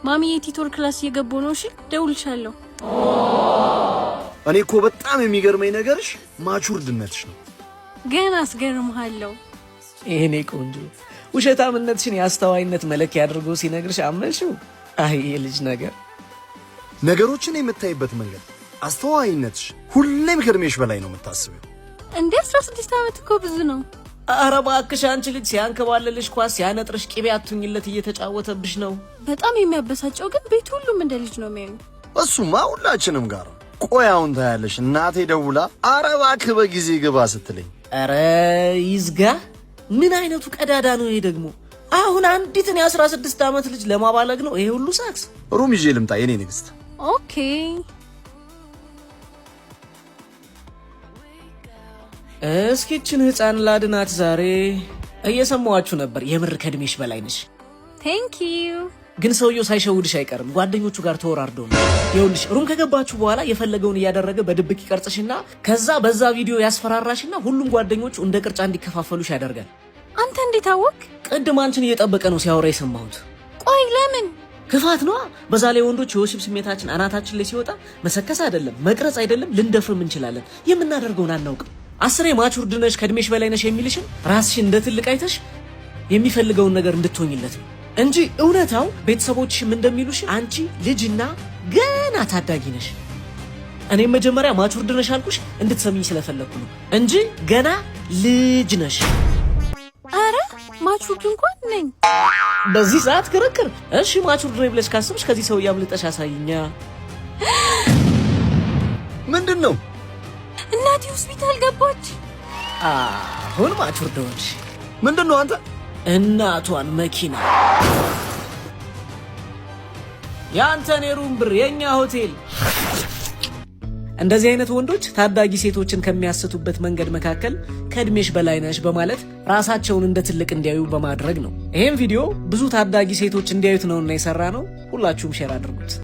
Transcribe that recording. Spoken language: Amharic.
ማሚ የቲቶር ክላስ እየገቡ ነው። እሺ ደውልሻለሁ። እኔ እኮ በጣም የሚገርመኝ ነገርሽ ማቹርድነትሽ ነው። ገና አስገርምሃለሁ። እኔ ቆንጆ ውሸታምነትሽን ያስተዋይነት መለኪያ አድርጎ ሲነግርሽ አመንሽው? አይ የልጅ ነገር ነገሮችን የምታይበት መንገድ አስተዋይነትሽ ሁሌም ከእድሜሽ በላይ ነው የምታስቢው። እንዴ 16 ዓመት እኮ ብዙ ነው። ኧረ እባክሽ አንቺ ልጅ ሲያንከባለልሽ ኳስ ሲያነጥርሽ ቅቤ አቱኝለት እየተጫወተብሽ ነው። በጣም የሚያበሳጨው ግን ቤት ሁሉም እንደ ልጅ ነው የሚያዩ። እሱማ ሁላችንም ጋር። ቆይ አሁን ታያለሽ እናቴ ደውላ ኧረ እባክህ በጊዜ ግባ ስትለኝ። ኧረ ይዝጋ። ምን አይነቱ ቀዳዳ ነው ይሄ ደግሞ? አሁን አንዲትን የ16 ዓመት ልጅ ለማባለግ ነው ይሄ ሁሉ ሳክስ? ሩም ይዤ ልምጣ የኔ ንግስት? ኦኬ እስኪችን ህፃን ላድናት ዛሬ። እየሰማዋችሁ ነበር። የምር ከእድሜሽ በላይ ነሽ። ቴንክ ዩ። ግን ሰውየው ሳይሸውድሽ አይቀርም። ጓደኞቹ ጋር ተወራርደው ነው። ይኸውልሽ ሩም ከገባችሁ በኋላ የፈለገውን እያደረገ በድብቅ ይቀርጽሽና ከዛ በዛ ቪዲዮ ያስፈራራሽና ሁሉም ጓደኞቹ እንደ ቅርጫ እንዲከፋፈሉሽ ያደርጋል። አንተ እንዴት አወቅ? ቅድም አንቺን እየጠበቀ ነው ሲያወራ የሰማሁት። ቆይ ለምን? ክፋት ነዋ። በዛ ላይ ወንዶች የወሲብ ስሜታችን አናታችን ላይ ሲወጣ መሰከስ አይደለም መቅረጽ አይደለም ልንደፍርም እንችላለን። የምናደርገውን አናውቅም። አስሬ ማቹርድ ነሽ ከእድሜሽ በላይ ነሽ የሚልሽን ራስሽን እንደ ትልቅ አይተሽ የሚፈልገውን ነገር እንድትሆኝለት ነው እንጂ እውነታው ቤተሰቦችሽም እንደሚሉሽ አንቺ ልጅና ገና ታዳጊ ነሽ። እኔም መጀመሪያ ማቹርድ ነሽ አልኩሽ እንድትሰሚኝ ስለፈለኩ ነው እንጂ ገና ልጅ ነሽ። አረ ማቹርድ እንኳን ነኝ። በዚህ ሰዓት ክርክር። እሺ ማቹርድ ነኝ ብለሽ ካሰብሽ ከዚህ ሰው ያምልጠሽ አሳይኛ። ምንድነው? እናቴ ሆስፒታል ገባች። አሁን ማቹርድ ነሽ። ምንድነው አንተ? እናቷን መኪና ያንተን የሩም ብር የኛ ሆቴል። እንደዚህ አይነት ወንዶች ታዳጊ ሴቶችን ከሚያስቱበት መንገድ መካከል ከእድሜሽ በላይ ነሽ በማለት ራሳቸውን እንደ ትልቅ እንዲያዩ በማድረግ ነው። ይሄን ቪዲዮ ብዙ ታዳጊ ሴቶች እንዲያዩት ነውና የሰራ ነው። ሁላችሁም ሼር አድርጉት።